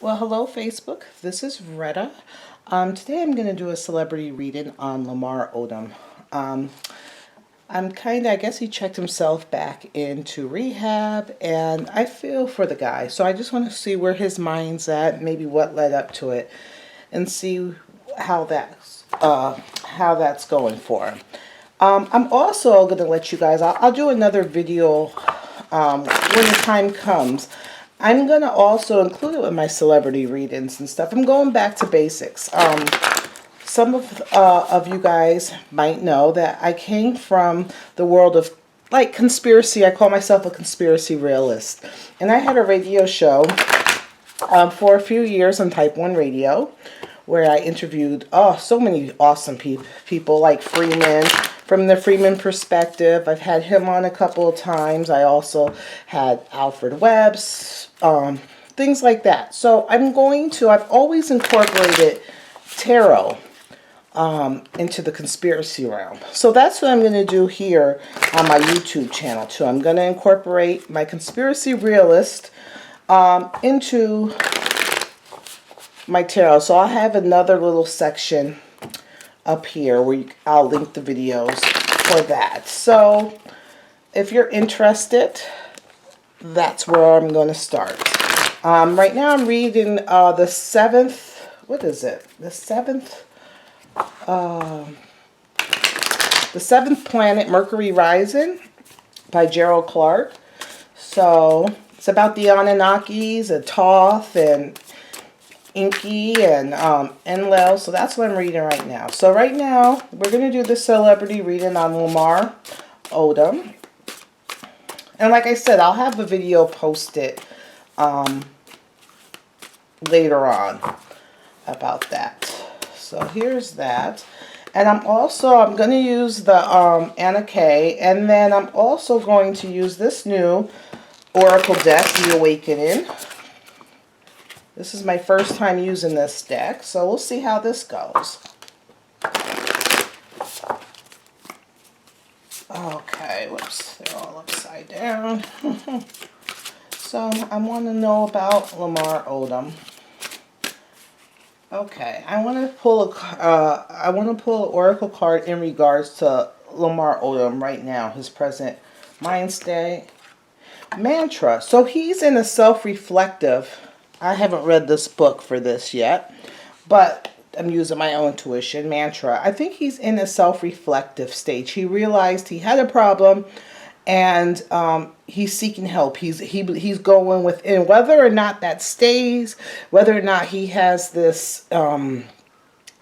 Well, hello Facebook. This is Retta. Today I'm going to do a celebrity reading on Lamar Odom. I guess he checked himself back into rehab, and I feel for the guy. So I just want to see where his mind's at, maybe what led up to it, and see how that's going for him. I'm also going to let you guys. I'll do another video when the time comes. I'm going to also include it with my celebrity readings and stuff. I'm going back to basics. Some of you guys might know that I came from the world of like conspiracy. I call myself a conspiracy realist. And I had a radio show for a few years on Type 1 Radio where I interviewed so many awesome people like Freeman, from the Freeman perspective. I've had him on a couple of times. I also had Alfred Webb's, things like that. So I've always incorporated tarot into the conspiracy realm. So that's what I'm going to do here on my YouTube channel too. I'm going to incorporate my conspiracy realist into my tarot. So I'll have another little section up here where I'll link the videos for that. So if you're interested, that's where I'm going to start. Right now I'm reading the seventh, what is it? The seventh planet, Mercury Rising, by Gerald Clark. So it's about the Anunnakis and Thoth and Inky and Enlil. So that's what I'm reading right now. So right now we're going to do the celebrity reading on Lamar Odom. And like I said, I'll have a video posted later on about that. So here's that. And I'm going to use the Anna Kay, and then I'm also going to use this new Oracle deck, The Awakening. This is my first time using this deck, so we'll see how this goes. Okay, whoops, they're all upside down. So I want to know about Lamar Odom. Okay, I want to pull an Oracle card in regards to Lamar Odom right now, his present mind state. Mantra. So he's in a self-reflective. I haven't read this book for this yet, but I'm using my own intuition. Mantra. I think he's in a self-reflective stage. He realized he had a problem, and he's seeking help. He's going within. Whether or not that stays, whether or not he has this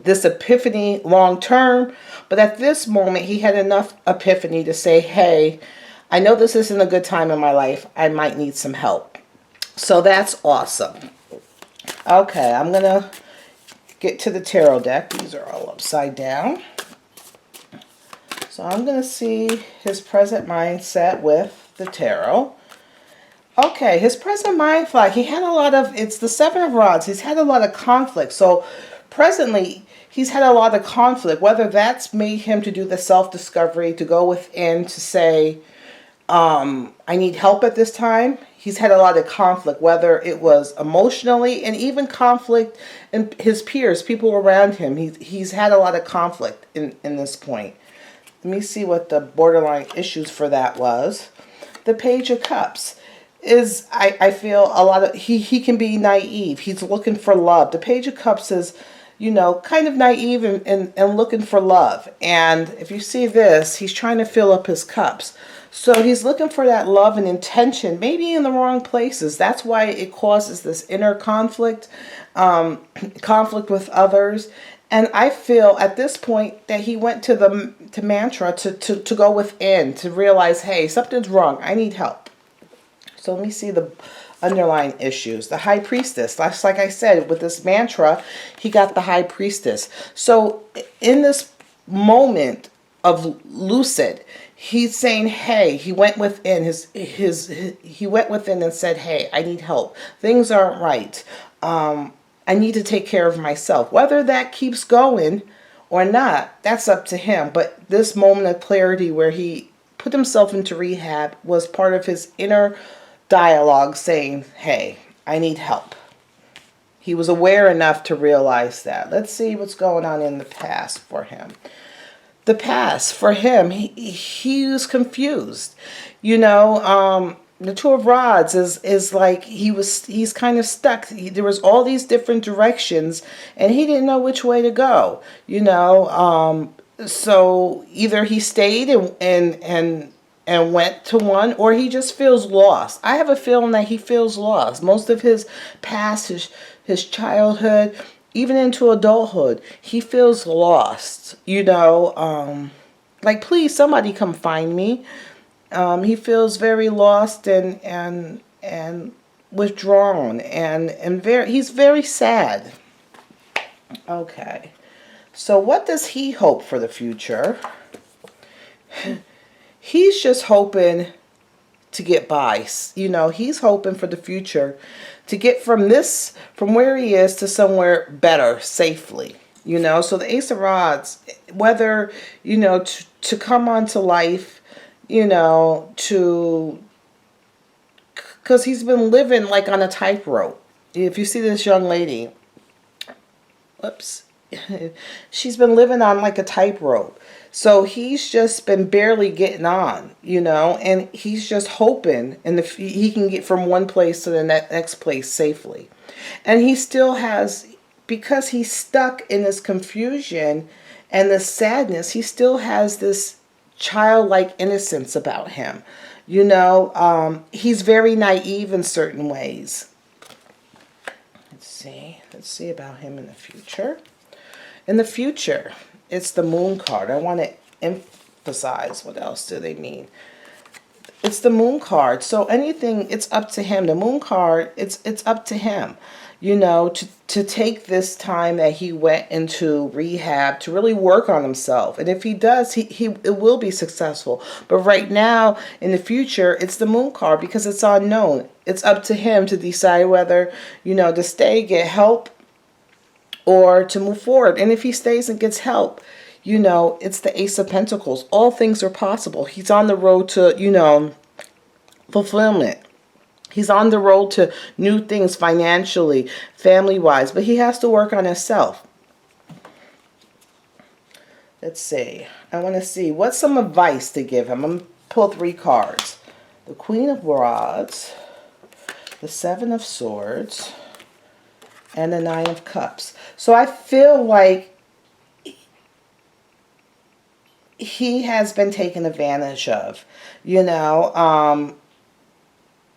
this epiphany long term, but at this moment he had enough epiphany to say, "Hey, I know this isn't a good time in my life. I might need some help." So that's awesome. Okay, I'm going to get to the tarot deck. These are all upside down. So I'm going to see his present mindset with the tarot. Okay, his present mind flag. He had a lot of, it's the Seven of Rods. He's had a lot of conflict. So presently, he's had a lot of conflict. Whether that's made him to do the self-discovery, to go within, to say, I need help at this time. He's had a lot of conflict, whether it was emotionally and even conflict in his peers, people around him. He's had a lot of conflict in this point. Let me see what the borderline issues for that was. The Page of Cups is, I feel a lot of, he can be naive. He's looking for love. The Page of Cups is, you know, kind of naive and looking for love. And if you see this, he's trying to fill up his cups. So he's looking for that love and intention, maybe in the wrong places. That's why it causes this inner conflict, conflict with others. And I feel at this point that he went to mantra to go within, to realize, hey, something's wrong. I need help. So let me see the underlying issues. The High Priestess. That's like I said, with this mantra, he got the High Priestess. So in this moment of lucid, he's saying, hey, he went within he went within and said, hey, I need help. Things aren't right. I need to take care of myself. Whether that keeps going or not, that's up to him. But this moment of clarity where he put himself into rehab was part of his inner dialogue saying, hey, I need help. He was aware enough to realize that. Let's see what's going on in the past for him. The past for him, he was confused. The Two of Rods is like he's kind of stuck. There was all these different directions, and he didn't know which way to go. So either he stayed and went to one, or he just feels lost. I have a feeling that he feels lost. Most of his past, his childhood, even into adulthood, he feels lost. Like, please, somebody come find me. He feels very lost and withdrawn and he's very sad. Okay. So what does he hope for the future? He's just hoping to get by. He's hoping for the future to get from where he is to somewhere better safely. So the Ace of Rods, whether, to come onto life, because he's been living like on a tightrope. If you see this young lady, she's been living on like a tightrope. So he's just been barely getting on, and he's just hoping he can get from one place to the next place safely. And he still has, because he's stuck in this confusion and this sadness, he still has this childlike innocence about him. He's very naive in certain ways. Let's see about him in the future. In the future, it's the Moon card. I want to emphasize, what else do they mean? It's the Moon card. So anything, it's up to him. The Moon card, it's up to him. To take this time that he went into rehab to really work on himself. And if he does, it will be successful. But right now, in the future, it's the Moon card because it's unknown. It's up to him to decide whether, to stay, get help, or to move forward. And if he stays and gets help, it's the Ace of Pentacles. All things are possible. He's on the road to, fulfillment. He's on the road to new things financially, family-wise, but he has to work on himself. Let's see. I want to see what's some advice to give him. I'm going to pull 3 cards. The Queen of Rods, the Seven of Swords, and the Nine of Cups. So I feel like he has been taken advantage of,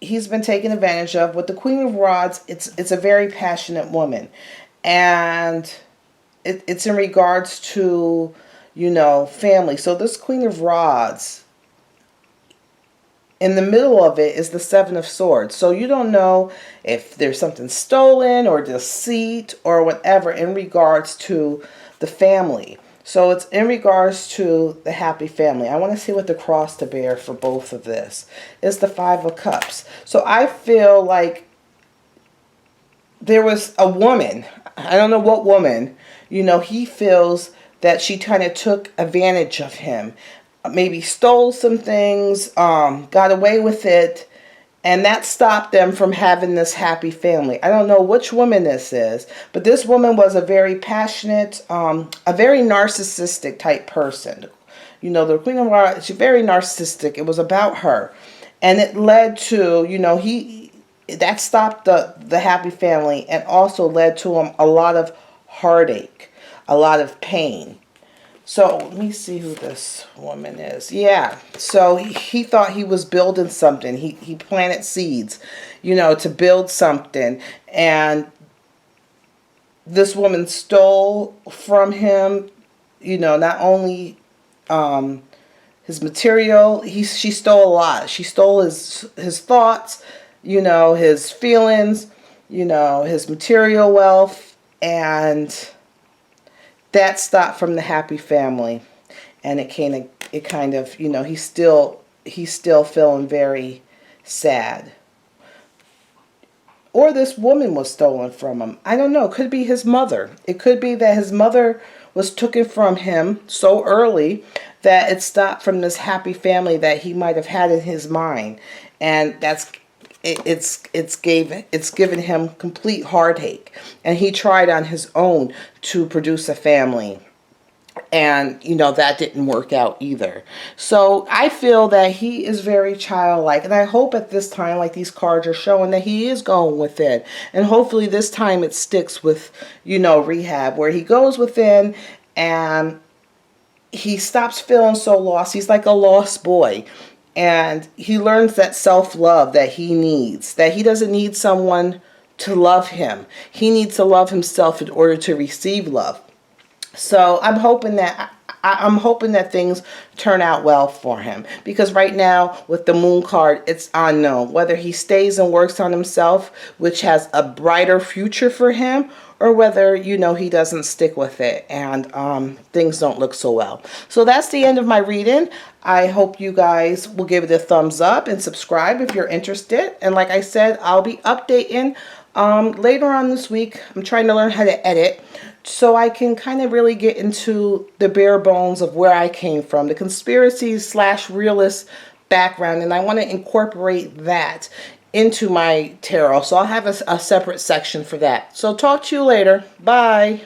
he's been taken advantage of. With the Queen of Rods, it's a very passionate woman. And it's in regards to, family. So this Queen of Rods, in the middle of it is the Seven of Swords. So you don't know if there's something stolen or deceit or whatever in regards to the family. So it's in regards to the happy family. I want to see what the cross to bear for both of this is. The Five of Cups. So I feel like there was a woman, I don't know what woman, he feels that she kind of took advantage of him. Maybe stole some things, got away with it, and that stopped them from having this happy family. I don't know which woman this is, but this woman was a very passionate, a very narcissistic type person. The Queen of Rods, she's very narcissistic. It was about her. And it led to, that stopped the happy family and also led to him a lot of heartache, a lot of pain. So let me see who this woman is. Yeah. So he thought he was building something. He planted seeds, to build something. And this woman stole from him, not only his material. She stole a lot. She stole his thoughts, his feelings, his material wealth, and that stopped from the happy family. And it kind of, he's still feeling very sad. Or this woman was stolen from him. I don't know. It could be his mother. It could be that his mother was taken from him so early that it stopped from this happy family that he might have had in his mind. And it's given him complete heartache, and he tried on his own to produce a family, and that didn't work out either. So I feel that he is very childlike, and I hope at this time, like these cards are showing, that he is going within, and hopefully this time it sticks with rehab, where he goes within and he stops feeling so lost. He's like a lost boy, and he learns that self-love that he needs, that he doesn't need someone to love him. He needs to love himself in order to receive love. So I'm hoping that things turn out well for him, because right now with the Moon card, it's unknown whether he stays and works on himself, which has a brighter future for him, or whether he doesn't stick with it and things don't look so well. So that's the end of my reading. I hope you guys will give it a thumbs up and subscribe if you're interested. And like I said, I'll be updating later on this week. I'm trying to learn how to edit, so I can kind of really get into the bare bones of where I came from, the conspiracy / realist background, and I want to incorporate that into my tarot. So I'll have a separate section for that. So talk to you later. Bye.